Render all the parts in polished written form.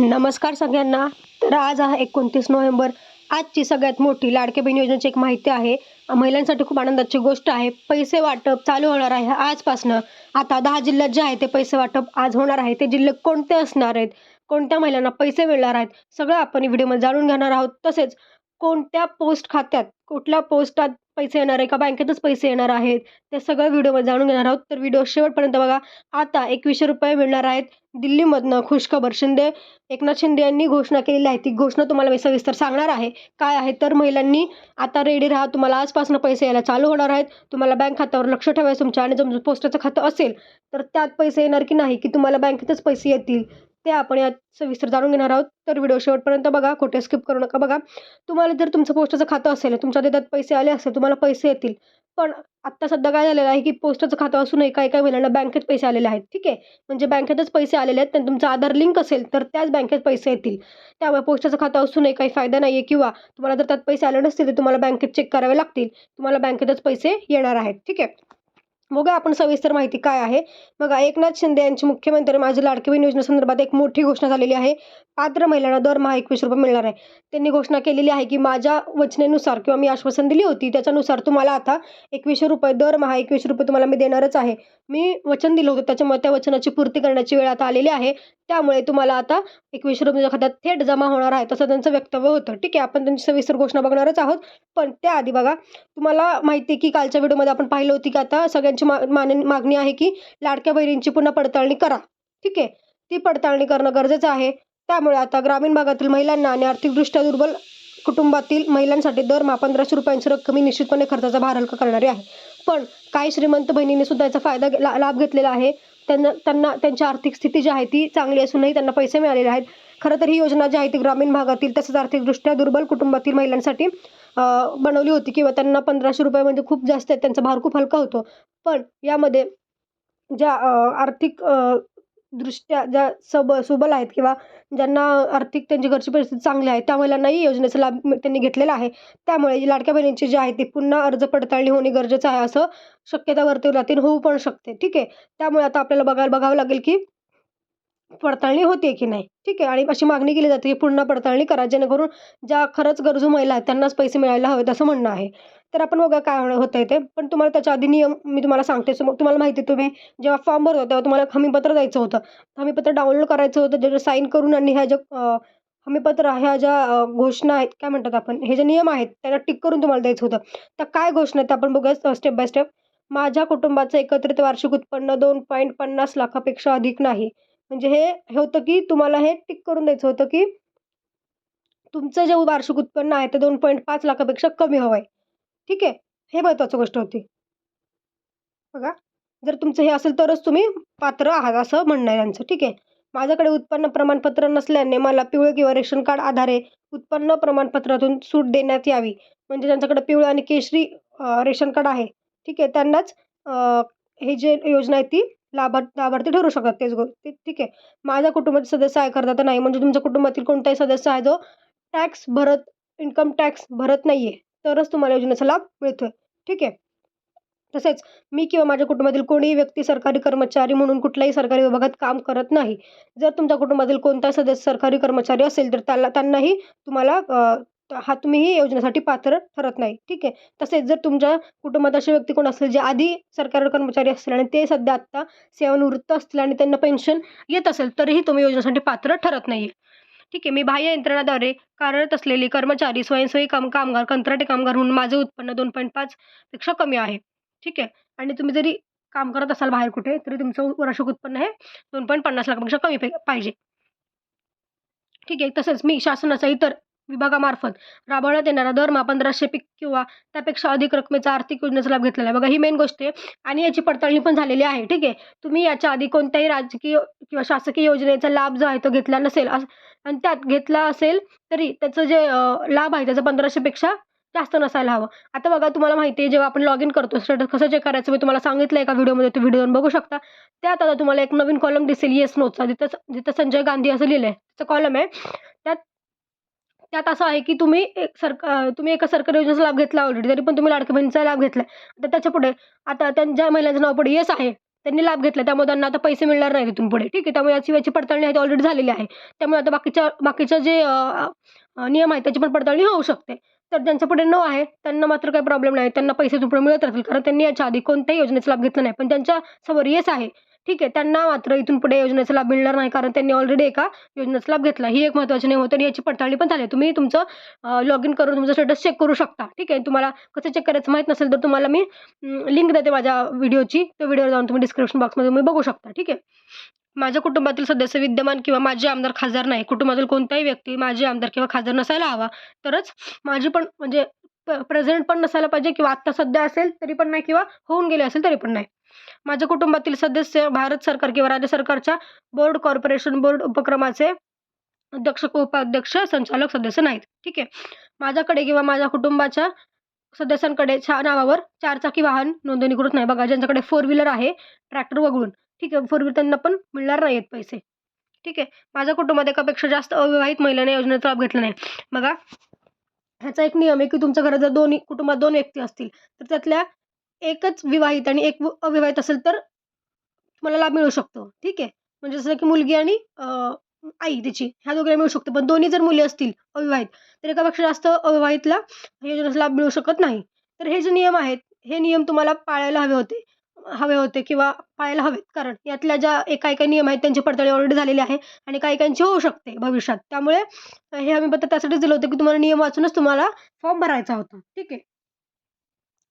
नमस्कार सगळ्यांना. तर आज आहे 29 नोव्हेंबर. आजची सगळ्यात मोठी लाडक्या बहीण योजनेची एक माहिती आहे. महिलांसाठी खूप आनंदाची गोष्ट आहे. पैसे वाटप चालू होणार आहे आजपासनं. आता 10 जिल्ह्यात जे आहे ते पैसे वाटप आज होणार आहे. ते जिल्हे कोणते असणार आहेत? कोणत्या महिलांना पैसे मिळणार आहेत? सगळं आपण या व्हिडिओमध्ये जाणून घेणार आहोत. तसेच कोणत्या पोस्ट खात्यात, कुठल्या पोस्टात पैसे येणार आहे का बँकेतच पैसे येणार आहेत? ते सगळं व्हिडिओमध्ये जाणून घेणार आहोत. तर व्हिडिओ शेवटपर्यंत बघा. आता ₹2100 मिळणार आहेत. दिल्लीमधनं खुशखबर. एकनाथ शिंदे यांनी घोषणा केलेली आहे. ती घोषणा तुम्हाला मी सविस्तर सांगणार आहे. काय आहे तर महिलांनी आता रेडी राहा. तुम्हाला आजपासून पैसे यायला चालू होणार आहेत. तुम्हाला बँक खात्यावर लक्ष ठेवायचं तुमच्या आणि जर पोस्टाचं खातं असेल, तर त्यात पैसे येणार की नाही, की तुम्हाला बँकेतच पैसे येतील, ते आपण यात सविस्तर जाणून घेणार आहोत. तर व्हिडिओ शेवटपर्यंत बघा. कुठे स्किप करू नका बघा. तुम्हाला जर तुमचं पोस्टाचं खातं असेल, तुमच्या त्यात पैसे आले असेल, तुम्हाला पैसे येतील. पण आत्ता सध्या काय झालेलं आहे, की पोस्टाचं खातं असूनही काही-काही महिलांना बँकेत पैसे आलेले आहेत. ठीक आहे. म्हणजे बँकेतच पैसे आलेले आहेत. आणि तुमचं आधार लिंक असेल, तर त्याच बँकेत पैसे येतील. त्यामुळे पोस्टाचं खातं असूनही काही फायदा नाही आहे किंवा तुम्हाला जर त्यात पैसे आले नसतील, तर तुम्हाला बँकेत चेक करावे लागतील. तुम्हाला बँकेतच पैसे येणार आहेत. ठीक आहे. बघूया आपण सविस्तर माहिती काय आहे. बघा, एकनाथ शिंदे यांची मुख्यमंत्री माझी लाडकी बहीण योजनेसंदर्भात एक मोठी घोषणा झालेली आहे. पात्र महिलांना दरमहा ₹21 मिळणार आहे. त्यांनी घोषणा केलेली आहे, की माझ्या वचनेनुसार किंवा मी आश्वासन दिली होती त्याच्यानुसार तुम्हाला आता ₹2100 दरमहा ₹2100 तुम्हाला मी देणारच आहे. मी वचन दिलं होतं, त्याच्यामुळे त्या वचनाची पूर्ती करण्याची वेळ आता आलेली आहे. त्यामुळे तुम्हाला आता ₹2100 तुमच्या खात्यात थेट जमा होणार आहे, असं त्यांचं वक्तव्य होतं. ठीक आहे. आपण त्यांची सविस्तर घोषणा बघणारच आहोत. पण त्याआधी बघा, तुम्हाला माहिती आहे, की कालच्या व्हिडिओमध्ये आपण पाहिलं होती, की आता सगळ्यांची मागणी आहे, की लाडक्या बहिणींची पुन्हा पडताळणी करा. ठीक आहे. ती पडताळणी करणं गरजेचं आहे. त्यामुळे आता ग्रामीण भागातील महिलांना आणि आर्थिकदृष्ट्या दुर्बल कुटुंबातील महिलांसाठी दरमहा ₹1500 रक्कम ही निश्चितपणे खर्चाचा भार हलका करणारी आहे. पण काही श्रीमंत बहिणींनी सुद्धा याचा लाभ घेतलेला आहे. त्यांना त्यांना त्यांची आर्थिक स्थिती जी आहे ती चांगली असूनही त्यांना पैसे मिळालेले आहेत. खरं तर ही योजना जी आहे ती ग्रामीण भागातील तसंच आर्थिकदृष्ट्या दुर्बल कुटुंबातील महिलांसाठी बनवली होती किंवा त्यांना ₹1500 म्हणजे खूप जास्त आहेत. त्यांचा भार खूप हलका होतो. पण यामध्ये ज्या आर्थिक दृष्ट्या ज्या सुबल आहेत किंवा ज्यांना आर्थिक त्यांची घरची परिस्थिती चांगली आहे, त्या महिलांनाही योजनेचा लाभ त्यांनी घेतलेला आहे. त्यामुळे लाडक्या बहिणींची जी आहे ती पुन्हा अर्ज पडताळणी होणे गरजेचं आहे, असं शक्यता वर्तवण्यात होऊ पण शकते. ठीक आहे. त्यामुळे आता आपल्याला बघावं लागेल, की पडताळणी होते की नाही. ठीक आहे. आणि अशी मागणी केली जाते, की पुन्हा पडताळणी करा, जेणेकरून ज्या खरंच गरजू महिला आहेत त्यांनाच पैसे मिळायला हवेत, असं म्हणणं आहे. तर आपण बघूया काय होतंय ते. पण तुम्हाला त्याच्या आधी नियम मी तुम्हाला सांगते. मग तुम्हाला माहिती आहे, तुम्ही जेव्हा फॉर्म भरतो तेव्हा तुम्हाला एक हमीपत्र द्यायचं होतं. हमीपत्र डाउनलोड करायचं होतं, त्याच्यावर साईन करून आणि ह्या ज्या हमीपत्र ह्या ज्या घोषणा आहेत, काय म्हणतात आपण, हे जे नियम आहेत त्याला टिक करून तुम्हाला द्यायचं होतं. तर काय घोषणा आहेत आपण बघूया स्टेप बाय स्टेप. माझ्या कुटुंबाचं एकत्रित वार्षिक उत्पन्न 2.50 लाखापेक्षा अधिक नाही. म्हणजे हे होतं, की तुम्हाला हे टिक करून द्यायचं होतं, की तुमचं जे वार्षिक उत्पन्न आहे ते 2.5 लाखापेक्षा कमी हवं आहे. ठीक आहे. हे महत्त्वाची गोष्ट होती. बघा, जर तुमचं हे असेल तरच तुम्ही पात्र आहात असं म्हणणं आहे त्यांचं. ठीक आहे. माझ्याकडे उत्पन्न प्रमाणपत्र नसल्याने मला पिवळे किंवा रेशन कार्ड आधारे उत्पन्न प्रमाणपत्रातून सूट देण्यात यावी. म्हणजे ज्यांच्याकडे पिवळं आणि केशरी रेशन कार्ड आहे, ठीक आहे, त्यांनाच हे जे योजना आहे ती लाभार्थी ठरू शकतात. ठीक आहे. माझ्या कुटुंबाचे सदस्य आयकर दाता नाही. म्हणजे तुमच्या कुटुंबातील कोणताही सदस्य आहे जो इन्कम टॅक्स भरत नाहीये, तरच तुम्हाला योजनेचा लाभ मिळतोय. ठीक आहे. तसेच मी किंवा माझ्या कुटुंबातील कोणीही व्यक्ती सरकारी कर्मचारी म्हणून कुठल्याही सरकारी विभागात काम करत नाही. जर तुमच्या कुटुंबातील कोणताही सदस्य सरकारी कर्मचारी असेल, तर त्यांनाही तुम्हाला तुम्हीही योजनेसाठी पात्र ठरत नाही. ठीक आहे. तसेच जर तुमच्या कुटुंबात असे व्यक्ती कोण असेल, जे आधी सरकारी कर्मचारी असतील आणि ते सध्या आत्ता सेवानिवृत्त असतील आणि त्यांना पेन्शन येत असेल, तरीही तुम्ही योजनेसाठी पात्र ठरत नाहीये. ठीक आहे. मी बाह्य यंत्रणाद्वारे कार्यरत असलेले कर्मचारी, स्वयंसेवी कामगार, कंत्राटी कामगार म्हणून माझे उत्पन्न 2.5 पेक्षा कमी आहे. ठीक आहे. आणि तुम्ही जरी काम करत असाल बाहेर कुठे, तरी तुमचं वार्षिक उत्पन्न हे 2.50 लाखापेक्षा कमी पाहिजे. ठीक आहे. तसंच मी शासनाच्या इतर विभागामार्फत राबवण्यात येणारा दरमहा 1500 किंवा त्यापेक्षा अधिक रकमेचा आर्थिक योजनेचा लाभ घेतलेला आहे. बघा, ही मेन गोष्ट आहे आणि याची पडताळणी पण झालेली आहे. ठीक आहे. तुम्ही याच्या आधी कोणत्याही राजकीय किंवा शासकीय योजनेचा लाभ जो आहे तो घेतला नसेल आणि त्यात घेतला असेल, तरी त्याचं जे लाभ आहे त्याचा 1500 पेक्षा जास्त नसायला हवं. आता बघा, तुम्हाला माहिती आहे, जेव्हा आपण लॉग इन करतो स्टेटस कसं चेक करायचं मी तुम्हाला सांगितलं एका व्हिडिओमध्ये, तो व्हिडिओ बघू शकता. त्यात आता तुम्हाला एक नवीन कॉलम दिसेल येस नोचा, जिथं जिथं संजय गांधी असं लिहिलंय. त्याचं कॉलम आहे. त्यात त्यात असं आहे, की तुम्ही एका सरकारी योजनेचा लाभ घेतला ऑलरेडी, तरी पण तुम्ही लाडक्या बहिणीचा लाभ घेतलाय. तर त्याच्यापुढे आता ज्या महिलांचं नाव पुढे येस आहे, त्यांनी लाभ घेतला त्यामुळे त्यांना आता पैसे मिळणार नाही तिथून पुढे. ठीक आहे. त्यामुळे याची पडताळणी आहे ती ऑलरेडी झालेली आहे. त्यामुळे आता बाकीच्या जे नियम आहेत त्याची पण पडताळणी होऊ शकते. तर ज्यांच्या पुढे नो आहे त्यांना मात्र काही प्रॉब्लेम नाही. त्यांना पैसे तिथून पुढे मिळत राहतील कारण त्यांनी याच्या आधी कोणत्याही योजनेचा लाभ घेतला नाही. पण ज्यांच्या समोर येस आहे, ठीक आहे, त्यांना मात्र इथून पुढे योजनेचा लाभ मिळणार नाही कारण त्यांनी ऑलरेडी एका योजनेचा लाभ घेतला. ही एक महत्त्वाची नियम होती आणि याची पडताळणी पण झाली. तुम्ही तुमचं लॉग इन करून तुमचं स्टेटस चेक करू शकता. ठीक आहे. तुम्हाला कसं चेक करायचं माहीत नसेल तर तुम्हाला मी लिंक देते माझ्या व्हिडिओची. त्या व्हिडिओवर जाऊन तुम्ही डिस्क्रिप्शन बॉक्समध्ये तुम्ही बघू शकता. ठीक आहे. माझ्या कुटुंबातील सदस्य विद्यमान किंवा माजी आमदार, खासदार नाही. कुटुंबातील कोणताही व्यक्ती माजी आमदार किंवा खासदार नसायला हवा. तरच माझी पण म्हणजे प्रेझेंट पण नसायला पाहिजे किंवा आत्ता सध्या असेल तरी पण नाही किंवा होऊन गेले असेल तरी पण नाही. माझ्या कुटुंबातील सदस्य भारत सरकार किंवा राज्य सरकारच्या बोर्ड, कॉर्पोरेशन बोर्ड उपक्रमाचे अध्यक्ष, उपाध्यक्ष, संचालक सदस्य नाहीत. ठीक आहे. माझ्याकडे किंवा माझ्या कुटुंबाच्या सदस्यांकडे नावावर 4 चाकी वाहन नोंदणीकृत नाही. बघा ज्यांच्याकडे 4 व्हीलर आहे, ट्रॅक्टर वगळून, ठीक आहे, 4 व्हीलर त्यांना पण मिळणार नाहीयेत पैसे. ठीक आहे. माझ्या कुटुंबात एकापेक्षा जास्त अविवाहित महिलांनी योजनेचा लाभ घेतला नाही. बघा ह्याचा एक नियम आहे की तुमच्या घरात जर कुटुंबात 2 व्यक्ती असतील तर त्यातल्या एकच विवाहित आणि एक अविवाहित असेल तर तुम्हाला लाभ मिळू शकतो. ठीक आहे. म्हणजे जसं की मुलगी आणि आई तिची ह्या दोघींना मिळू शकतो. पण दोन्ही जर मुली असतील अविवाहित तर एकापेक्षा जास्त अविवाहितला योजनेचा लाभ मिळू शकत नाही. तर हे जे नियम आहेत, हे नियम तुम्हाला पाळायला हवे होते किंवा पाळायला हवेत. कारण यातल्या ज्या काही नियम आहेत त्यांची पडताळणी ऑलरेडी झालेली आहे आणि काहींची होऊ शकते भविष्यात. त्यामुळे हे आम्ही पत्र त्यासाठीच दिलं होतं की तुम्हाला नियम वाचूनच तुम्हाला फॉर्म भरायचा होता. ठीक आहे.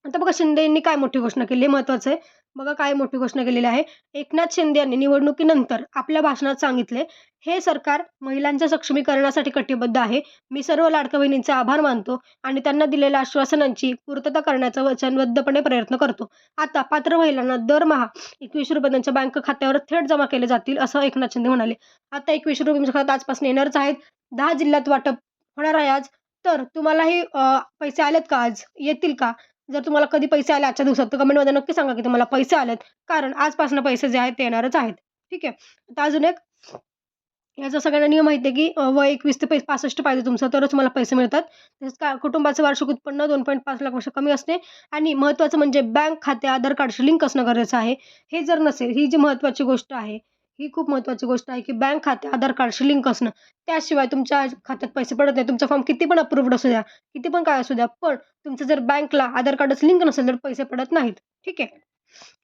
आता बघा शिंदे यांनी काय मोठी घोषणा केली आहे, महत्त्वाचं आहे. बघा काय मोठी घोषणा केलेली आहे. एकनाथ शिंदे यांनी निवडणुकीनंतर आपल्या भाषणात सांगितले, "हे सरकार महिलांच्या सक्षमीकरणासाठी कटिबद्ध आहे. मी सर्व लाडक्या बहिणींचे आभार मानतो आणि त्यांना दिलेल्या आश्वासनांची पूर्तता करण्याचा वचनबद्धपणे प्रयत्न करतो. आता पात्र महिलांना दरमहा ₹21 त्यांच्या बँक खात्यावर थेट जमा केले जातील," असं एकनाथ शिंदे म्हणाले. आता ₹21 तुमच्या खात्यात आजपासून येणारच आहेत. 10 जिल्ह्यात वाटप होणार आहे आज. तर तुम्हालाही पैसे आलेत का आज? येतील का? जर तुम्हाला कधी पैसे आले आजच्या दिवसात तर कमेंटमध्ये नक्की सांगा की तुम्हाला पैसे आलेत. कारण आजपासून पैसे जे आहेत ते येणारच आहेत. ठीक आहे. आता अजून एक याचा सगळ्यांना नियम माहिती आहे की वय 21 ते 65 पाहिजे तुमचं तरच तुम्हाला पैसे मिळतात. तसंच कुटुंबाचं वार्षिक उत्पन्न 2.5 लाखापेक्षा कमी असणे आणि महत्त्वाचं म्हणजे बँक खाते आधार कार्डशी लिंक असणं गरजेचं आहे. हे जर नसेल, ही जी महत्त्वाची गोष्ट आहे, ही खूप महत्त्वाची गोष्ट आहे की बँक खाते आधार कार्डशी लिंक असणं. त्याशिवाय तुमच्या खात्यात पैसे पडत नाही. तुमचा फॉर्म किती पण अप्रूव्हड असू द्या, किती पण काय असू द्या, पण तुमचं जर बँकला आधार कार्डच लिंक नसेल तर पैसे पडत नाहीत. ठीक आहे.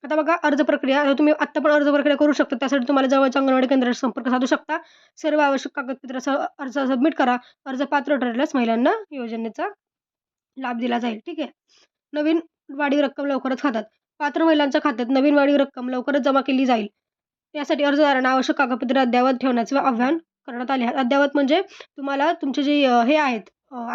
आता बघा अर्ज प्रक्रिया. आता तुम्ही आत्ता पण अर्ज प्रक्रिया करू शकता. त्यासाठी तुम्हाला जवळच्या अंगणवाडी केंद्राशी संपर्क साधू शकता. सर्व आवश्यक कागदपत्रासह अर्ज सबमिट करा. अर्ज पात्र ठरल्यास महिलांना योजनेचा लाभ दिला जाईल. ठीक आहे. नवीन वाढीव रक्कम लवकरच खात्यात. पात्र महिलांच्या खात्यात नवीन वाढीव रक्कम लवकरच जमा केली जाईल. यासाठी अर्जदारांना आवश्यक कागदपत्रे अद्ययावत ठेवण्याचे आवाहन करण्यात आले आहे. अद्ययावत म्हणजे तुम्हाला तुमचे जे हे आहेत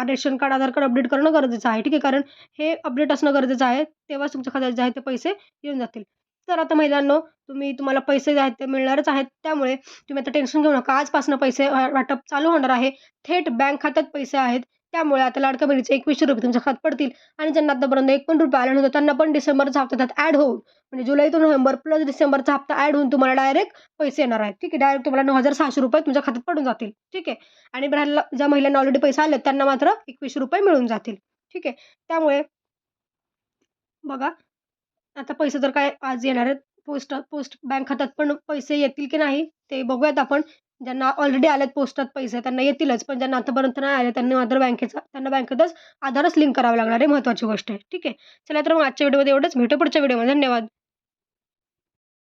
रेशन कार्ड, आधार कार्ड अपडेट करणं गरजेचं आहे. ठीक आहे. कारण हे अपडेट असणं गरजेचं आहे. तेव्हाच तुमच्या खात्यात जे आहेत ते पैसे येऊन जातील. तर आता महिलांनो तुम्हाला पैसे जे आहेत ते मिळणारच आहेत. त्यामुळे तुम्ही आता टेन्शन घेऊ नका. आजपासून पैसे वाटप चालू होणार आहे. थेट बँक खात्यात पैसे आहेत. त्यामुळे आता लाडक्या बहिणीचे ₹21 तुमच्या खात्यात पडतील आणि ज्यांना आतापर्यंत एक पण रुपया आला नव्हता त्यांना पण डिसेंबरचा हप्ता त्यात ॲड होऊन म्हणजे जुलै ते नोव्हेंबर प्लस डिसेंबरचा हप्ता ॲड होऊन तुम्हाला डायरेक्ट पैसे येणार आहेत. ठीक आहे. डायरेक्ट तुम्हाला ₹9,600 तुमच्या खात्यात पडून जातील. ठीक आहे. आणि ज्या महिलांना ऑलरेडी पैसे आलेत त्यांना मात्र ₹21 मिळून जातील. ठीक आहे. त्यामुळे बघा आता पैसे तर काय आज येणार आहेत. पोस्ट बँक खात्यात पण पैसे येतील की नाही ते बघूयात आपण. ज्यांना ऑलरेडी आलेत पोस्टात पैसे त्यांना येतीलच. पण ज्यांना आतापर्यंत नाही आले त्यांनी मात्र त्यांना बँकेतच आधारच लिंक करावं लागणार आहे. महत्त्वाची गोष्ट आहे. ठीक आहे. चला तर मग आजच्या व्हिडिओमध्ये एवढंच. भेटू पुढच्या व्हिडिओमध्ये. धन्यवाद.